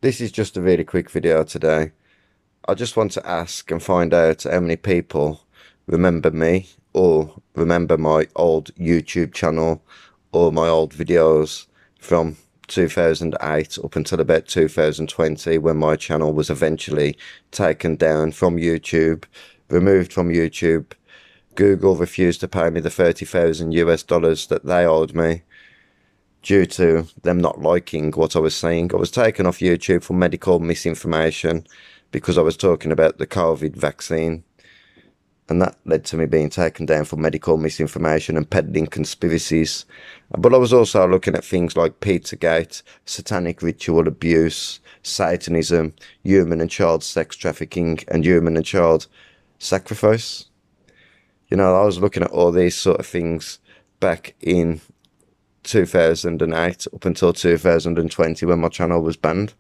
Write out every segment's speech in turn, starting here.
This is just a really quick video today. I just want to ask and find out how many people remember me or remember my old YouTube channel or my old videos from 2008 up until about 2020, when my channel was eventually taken down from YouTube, removed from YouTube. Google refused to pay me the 30,000 US dollars that they owed me due to them not liking what I was saying. I was taken off YouTube for medical misinformation because I was talking about the COVID vaccine, and that led to me being taken down for medical misinformation and peddling conspiracies. But I was also looking at things like Pizzagate, satanic ritual abuse, Satanism, human and child sex trafficking, and human and child sacrifice. You know, I was looking at all these sort of things back in 2008 up until 2020, when my channel was banned.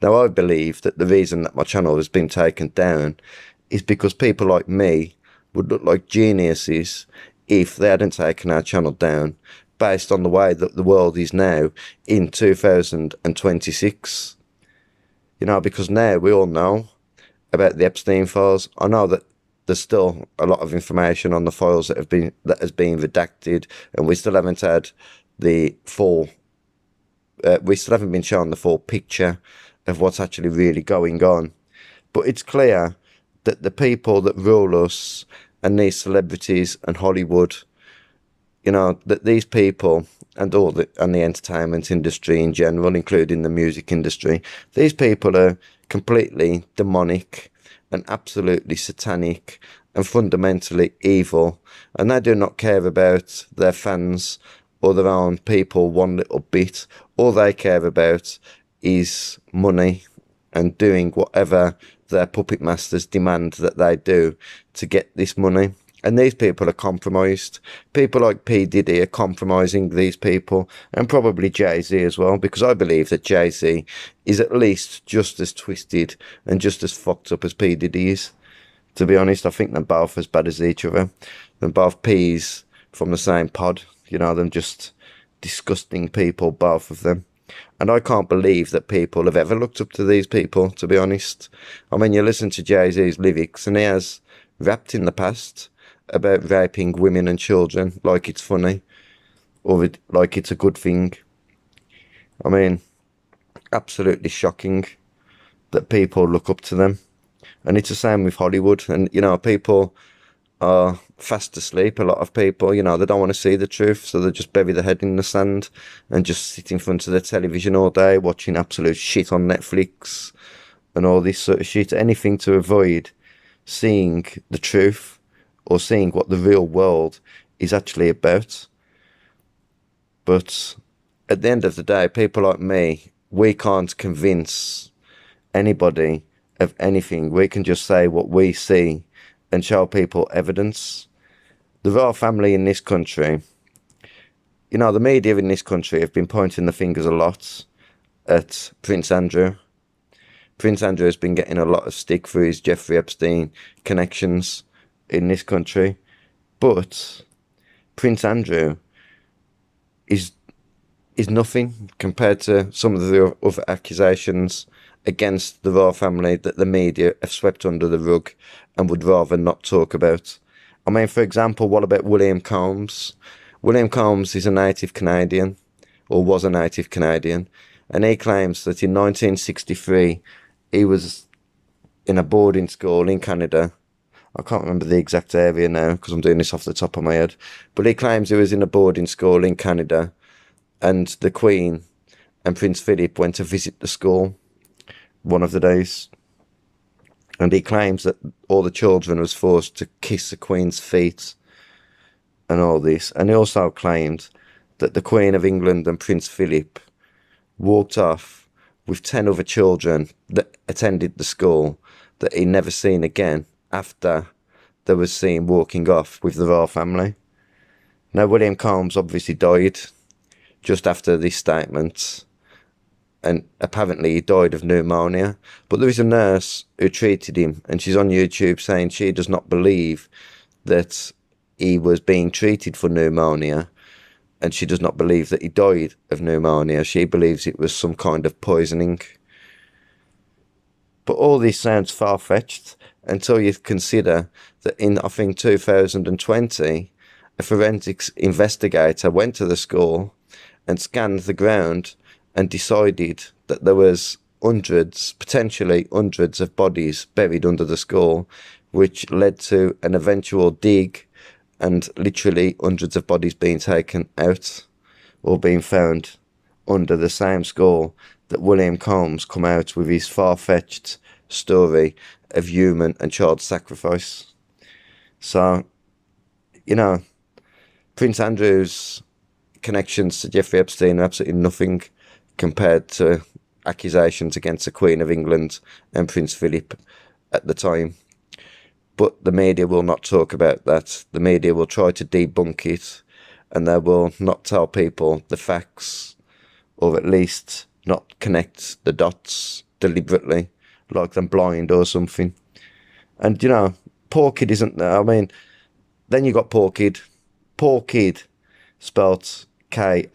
Now, I believe that the reason that my channel has been taken down is because people like me would look like geniuses if they hadn't taken our channel down, based on the way that the world is now in 2026. You know, because now we all know about the Epstein files. I know that there's still a lot of information on the files that has been redacted, and we still haven't had the full, we still haven't been shown the full picture of what's actually really going on. But it's clear that the people that rule us, and these celebrities and Hollywood, you know, that these people and the entertainment industry in general, including the music industry, these people are completely demonic and absolutely satanic and fundamentally evil, and they do not care about their fans or their own people one little bit. All they care about is money and doing whatever their puppet masters demand that they do to get this money. And these people are compromised. People like P. Diddy are compromising these people, and probably Jay-Z as well, because I believe that Jay-Z is at least just as twisted and just as fucked up as P. Diddy is. To be honest, I think they're both as bad as each other. They're both peas from the same pod. You know, them just disgusting people, both of them. And I can't believe that people have ever looked up to these people, to be honest. I mean, you listen to Jay-Z's lyrics, and he has rapped in the past about raping women and children like it's funny, or like it's a good thing. I mean, absolutely shocking that people look up to them. And it's the same with Hollywood. And, you know, people are fast asleep. A lot of people, you know, they don't want to see the truth, so they just bury their head in the sand and just sit in front of the television all day watching absolute shit on Netflix and all this sort of shit. Anything to avoid seeing the truth or seeing what the real world is actually about. But at the end of the day, people like me, we can't convince anybody of anything. We can just say what we see and show people evidence. The royal family in this country, you know, the media in this country have been pointing the fingers a lot at Prince Andrew. Prince Andrew has been getting a lot of stick for his Jeffrey Epstein connections in this country. But Prince Andrew is nothing compared to some of the other accusations against the royal family that the media have swept under the rug and would rather not talk about. I mean, for example, what about William Combs? William Combs is a native Canadian, or was a native Canadian, and he claims that in 1963 he was in a boarding school in Canada. I can't remember the exact area now because I'm doing this off the top of my head, but he claims he was in a boarding school in Canada, and the Queen and Prince Philip went to visit the school one of the days, and he claims that all the children was forced to kiss the Queen's feet and all this. And he also claimed that the Queen of England and Prince Philip walked off with 10 other children that attended the school that he never seen again after they was seen walking off with the royal family. Now, William Combs obviously died just after this statement, and apparently he died of pneumonia. But there is a nurse who treated him, and she's on YouTube saying she does not believe that he was being treated for pneumonia, and she does not believe that he died of pneumonia. She believes it was some kind of poisoning. But all this sounds far-fetched until you consider that in, I think, 2020, a forensics investigator went to the school and scanned the ground and decided that there was hundreds, potentially hundreds of bodies buried under the school, which led to an eventual dig and literally hundreds of bodies being taken out or being found under the same school that William Combs come out with his far-fetched story of human and child sacrifice. So, you know, Prince Andrew's connections to Jeffrey Epstein are absolutely nothing compared to accusations against the Queen of England and Prince Philip at the time. But the media will not talk about that. The media will try to debunk it, and they will not tell people the facts, or at least not connect the dots deliberately, like they're blind or something. And, you know, Poor Kid isn't there. I mean, then you got Poor Kid. Poor Kid, spelt Kidd,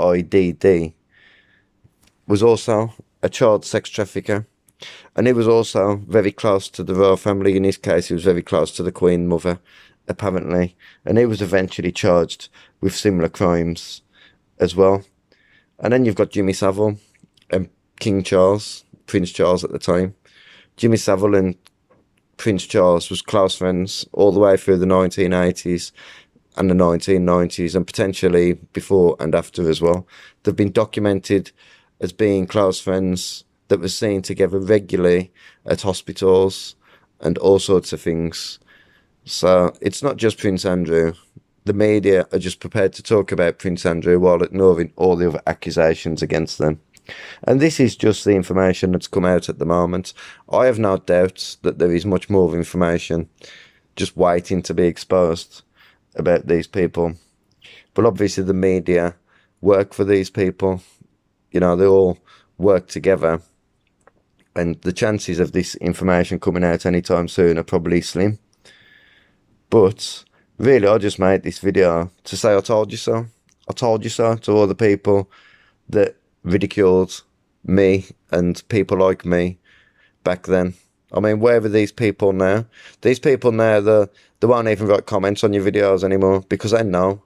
was also a child sex trafficker. And he was also very close to the royal family. In his case, he was very close to the Queen Mother, apparently. And he was eventually charged with similar crimes as well. And then you've got Jimmy Savile and King Charles, Prince Charles at the time. Jimmy Savile and Prince Charles was close friends all the way through the 1980s and the 1990s, and potentially before and after as well. They've been documented as being close friends that were seen together regularly at hospitals and all sorts of things. So it's not just Prince Andrew. The media are just prepared to talk about Prince Andrew while ignoring all the other accusations against them. And this is just the information that's come out at the moment. I have no doubt that there is much more information just waiting to be exposed about these people. But obviously the media work for these people. You know, they all work together. And the chances of this information coming out anytime soon are probably slim. But really, I just made this video to say I told you so. I told you so to all the people that ridiculed me and people like me back then. I mean, where are these people now? These people now, they won't even write comments on your videos anymore because they know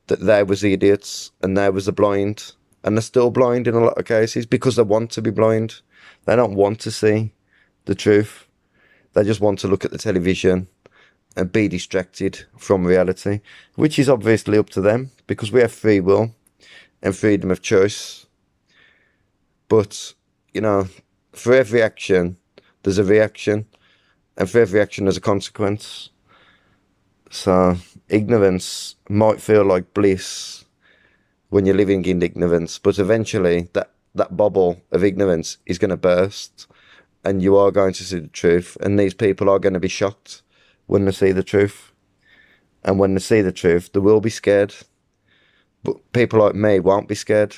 that they was the idiots and they was the blind. And they're still blind in a lot of cases because they want to be blind. They don't want to see the truth. They just want to look at the television and be distracted from reality, which is obviously up to them because we have free will and freedom of choice. But, you know, for every action, there's a reaction, and for every action, there's a consequence. So ignorance might feel like bliss when you're living in ignorance, but eventually that bubble of ignorance is going to burst and you are going to see the truth, and these people are going to be shocked when they see the truth. And when they see the truth, they will be scared. But people like me won't be scared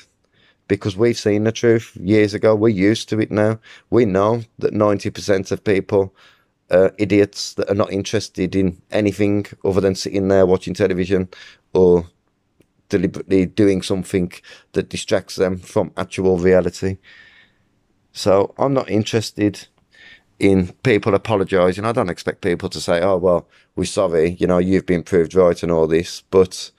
because we've seen the truth years ago. We're used to it now. We know that 90% of people are idiots that are not interested in anything other than sitting there watching television or deliberately doing something that distracts them from actual reality. So I'm not interested in people apologising. I don't expect people to say, oh, well, we're sorry, you know, you've been proved right and all this. But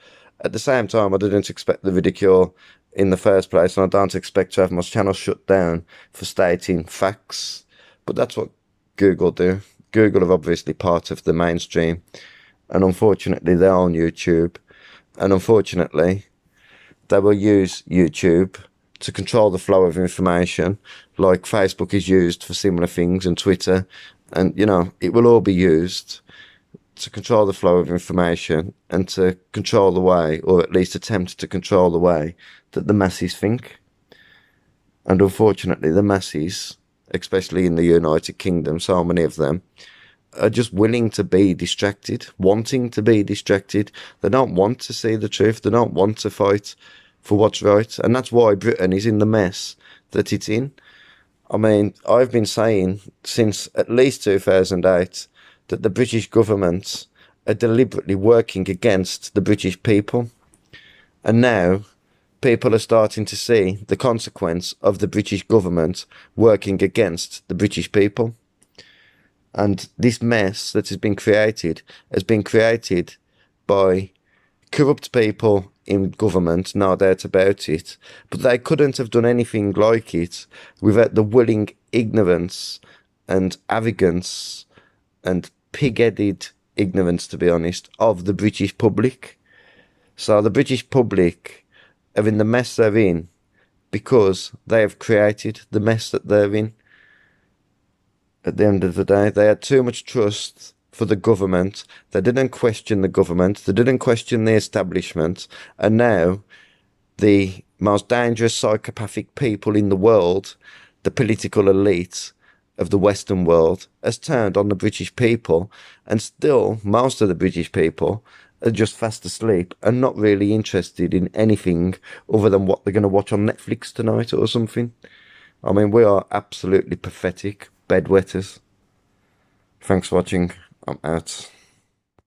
at the same time, I didn't expect the ridicule in the first place, and I don't expect to have my channel shut down for stating facts. But that's what Google do. Google are obviously part of the mainstream, and unfortunately they're on YouTube, and unfortunately they will use YouTube to control the flow of information, like Facebook is used for similar things, and Twitter, and, you know, it will all be used to control the flow of information and to control the way, or at least attempt to control the way that the masses think. And unfortunately, the masses, especially in the United Kingdom, so many of them, are just willing to be distracted, wanting to be distracted. They don't want to see the truth. They don't want to fight for what's right. And that's why Britain is in the mess that it's in. I mean, I've been saying since at least 2008 that the British government are deliberately working against the British people. And now people are starting to see the consequence of the British government working against the British people. And this mess that has been created by corrupt people in government, no doubt about it. But they couldn't have done anything like it without the willing ignorance and arrogance and pig-headed ignorance, to be honest, of the British public. So the British public are in the mess they're in because they have created the mess that they're in. At the end of the day, they had too much trust for the government. They didn't question the government. They didn't question the establishment. And now the most dangerous psychopathic people in the world, the political elite of the Western world, has turned on the British people. And still, most of the British people are just fast asleep and not really interested in anything other than what they're going to watch on Netflix tonight or something. I mean, we are absolutely pathetic bedwetters. Thanks for watching. I'm out.